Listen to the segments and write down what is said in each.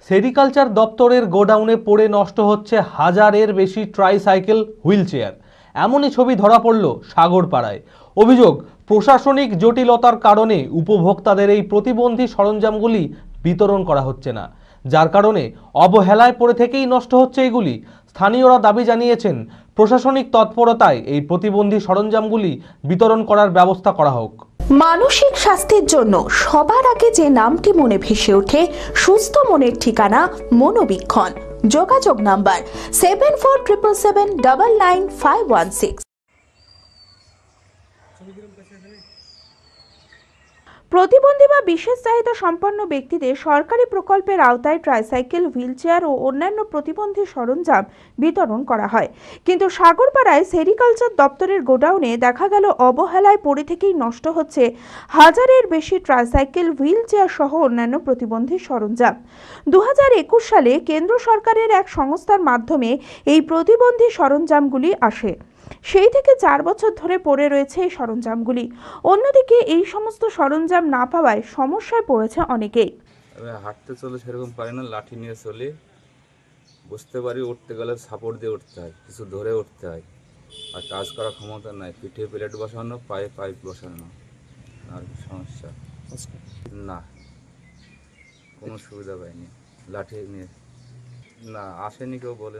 Sericulture দপ্তরের গোডাউনে পড়ে নষ্ট হচ্ছে হাজারের বেশি ট্রাইসাইকেল হুইল চেয়ার। এমনই ছবি ধরা পড়ল সাগরপাড়ায়। অভিযোগ, প্রশাসনিক জটিলতার কারণে উপভোক্তাদের এই প্রতিবন্ধী সরঞ্জামগুলি বিতরণ করা হচ্ছে না, যার কারণে অবহেলায় পড়ে থেকেই নষ্ট হচ্ছে এগুলি। স্থানীয়রা দাবি জানিয়েছেন প্রশাসনিক তৎপরতায় এই প্রতিবন্ধী সরঞ্জামগুলি বিতরণ করার ব্যবস্থা করা হোক। মানসিক স্বাস্থ্যের জন্য সবার আগে যে নামটি মনে ভেসে ওঠে, সুস্থ মনের ঠিকানা মনোবীক্ষণ। যোগাযোগ নাম্বার 7477799516। প্রতিবন্ধী বা বিশেষ চাহিদা সম্পন্ন ব্যক্তিদের সরকারি প্রকল্পের আওতায় ট্রাইসাইকেল, হুইলচেয়ার ও অন্যান্য প্রতিবন্ধী সরঞ্জাম বিতরণ করা হয়, কিন্তু সাগরপাড়ায় সেরিকালচার দপ্তরের গোডাউনে দেখা গেল অবহেলায় পড়ে থেকেই নষ্ট হচ্ছে হাজারের বেশি ট্রাইসাইকেল, হুইলচেয়ার সহ অন্যান্য প্রতিবন্ধী সরঞ্জাম। 2021 সালে কেন্দ্র সরকারের এক সংস্থার মাধ্যমে এই প্রতিবন্ধী সরঞ্জামগুলি আসে। সেই থেকে 4 বছর ধরে পড়ে রয়েছে এই সরঞ্জামগুলি। অন্যদিকে এই সমস্ত সরঞ্জাম না পাওয়ায় সমস্যায় পড়েছে অনেকেই। হাঁটতে চলে সেরকম পারি না, লাঠি নিয়ে চলি, বুঝতে পারি উঠতে গেলে সাপোর্ট দিয়ে উঠতে হয়, কিছু ধরে উঠতে হয়, আর কাজ করার ক্ষমতা নাই। পিঠে প্লেট বসানো, পায়ে পাইপ বসানো, আর সমস্যা না, কোনো সুবিধা পাইনি। লাঠি নিয়ে না আসেনি, কেউ বলে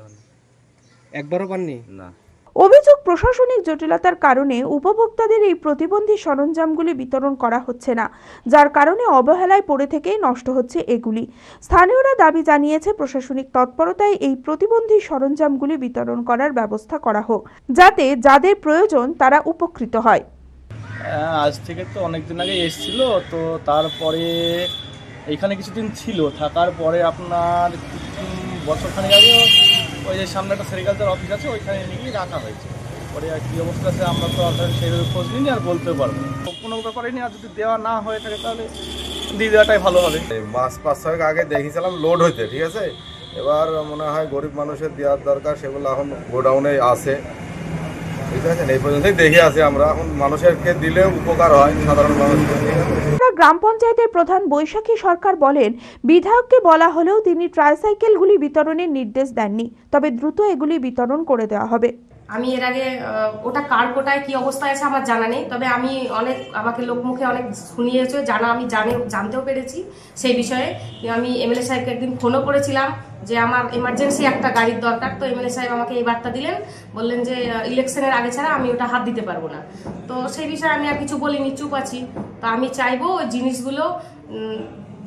একবারও পাননি না। অভিযোগ, প্রশাসনিক জটিলতার কারণে উপভোক্তাদের এই প্রতিবন্ধী সরঞ্জামগুলি বিতরণ করা হচ্ছে না, যার কারণে অবহেলায় পড়ে থেকেই নষ্ট হচ্ছে এগুলি। স্থানীয়রা দাবি জানিয়েছে প্রশাসনিক তৎপরতায় এই প্রতিবন্ধী সরঞ্জামগুলি বিতরণ করার ব্যবস্থা করা হোক, যাতে যাদের প্রয়োজন তারা উপকৃত হয়। আজ থেকে তো অনেকদিন আগে এসেছিল, তো তারপরে এইখানে কিছুদিন ছিল, থাকার পরে আপনার বছরখানেক আগে ওই যে সামনে একটা সেরিকালচার অফিস আছে, ওইখানে নিয়ে রাখা হয়েছে। পরে আর কী অবস্থা আছে আমরা তো আপনার সেইভাবে খোঁজ নিই আর বলতে পারবো না, কোনো ব্যাপারেনি। আর যদি দেওয়া না হয়ে থাকে তাহলে দিয়ে দেওয়াটাই ভালো হবে। মাস 5-6 আগে দেখেছিলাম লোড হইতে, ঠিক আছে। এবার মনে হয় গরিব মানুষের দেওয়ার দরকার, সেগুলো এখন গোডাউনে আছে, ঠিক আছে। এই পর্যন্তই দেখে আছে আমরা, এখন মানুষেরকে দিলে উপকার হয় সাধারণ মানুষের। গ্রাম পঞ্চায়েতের প্রধান বৈশাখী সরকার বলেন, বিধায়ককে বলা হলেও তিনি ট্রাইসাইকেলগুলি বিতরণের নির্দেশ দেননি, তবে দ্রুত এগুলি বিতরণ করে দেওয়া হবে। আমি এর আগে ওটা কার কোটায় কি অবস্থায় আছে আমার জানা নেই, তবে আমি আমাকে লোকমুখে অনেক শুনিয়েছে, আমি জানতেও পেরেছি সেই বিষয়ে। আমি এমএলএ সাহেবকে একদিন ফোনও করেছিলাম যে আমার এমার্জেন্সি একটা গাড়ির দরকার, তো এমএলএ সাহেব আমাকে এই বার্তা দিলেন, বললেন যে ইলেকশনের আগে ছাড়া আমি ওটা হাত দিতে পারবো না। তো সেই বিষয়ে আমি আর কিছু বলিনি, চুপ আছি। তো আমি চাইবো ওই জিনিসগুলো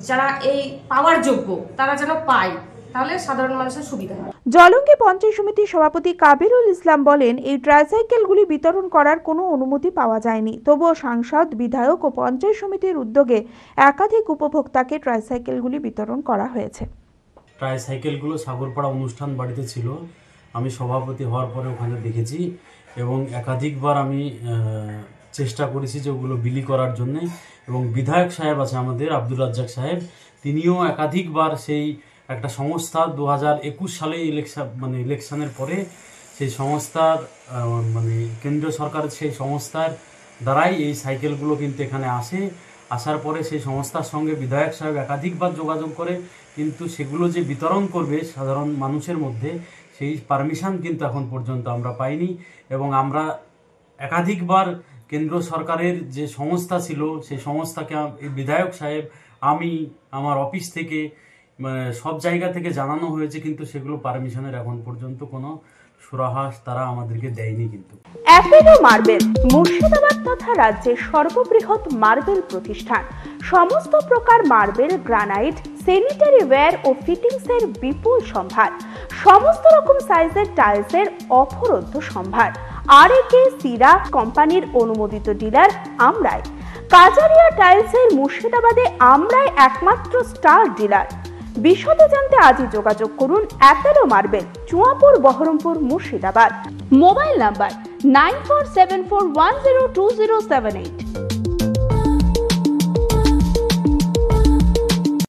যারা এই পাওয়ার যোগ্য তারা যেন পায়, তাহলে সাধারণ মানুষের সুবিধা হয়। জলঙ্গি পঞ্চায়েত সমিতির সভাপতি কাবিরুল ইসলাম বলেন, এই ট্রাইসাইকেলগুলি বিতরণ করার কোনো অনুমতি পাওয়া যায়নি, তবুও সাংসদ, বিধায়ক ও পঞ্চায়েত সমিতির উদ্যোগে একাধিক উপভোক্তাকে ট্রাইসাইকেলগুলি বিতরণ করা হয়েছে। ট্রাইসাইকেলগুলো সাগরপাড়া অনুষ্ঠান বাড়িতে ছিল, আমি সভাপতি হওয়ার পরে ওখানে দেখেছি এবং একাধিকবার আমি চেষ্টা করেছি যে ওগুলো বিলি করার জন্য। এবং বিধায়ক সাহেব আছে আমাদের, আব্দুর রাজ্জাক সাহেব, তিনিও একাধিকবার সেই একটা সংস্থা 2021 সালে ইলেকশনের পরে সেই সংস্থার কেন্দ্রীয় সরকারের সেই সংস্থার দ্বারাই এই সাইকেলগুলো কিন্তু এখানে আসার পরে সেই সংস্থার সঙ্গে বিধায়ক সাহেব একাধিকবার যোগাযোগ করে, কিন্তু সেগুলো যে বিতরণ করবে সাধারণ মানুষের মধ্যে সেই পারমিশন কিন্তু এখন পর্যন্ত আমরা পাইনি। এবং আমরা একাধিকবার কেন্দ্র সরকারের যে সংস্থা ছিল সেই সংস্থাকে বিধায়ক সাহেব, আমি আমার অফিস থেকে সব জায়গা থেকে জানানো হয়েছে, কিন্তু সেগুলো পারমিশনের এখন পর্যন্ত কোনো সুরাহা তারা আমাদেরকে দেয়নি। কিন্তু অ্যাপেলো মার্বেল মুর্শিদাবাদ তথা রাজ্যের সর্ববৃহৎ মার্বেল প্রতিষ্ঠান। সমস্ত প্রকার মার্বেল, গ্রানাইট, স্যানিটারি ওয়্যার ও ফিটিংসের বিপুল সম্ভার, সমস্ত রকম সাইজের টাইলসের অফুরন্ত সম্ভার। আর.এ.কে সিরা কোম্পানির অনুমোদিত ডিলার আমরাই। কাজারিয়া টাইলসের মুর্শিদাবাদে আমরাই একমাত্র স্টার ডিলার। বিশদে জানতে আজই যোগাযোগ করুন Apollo marble, Chuapur, Baharampur, Murshidabad. Mobile number 9474102078।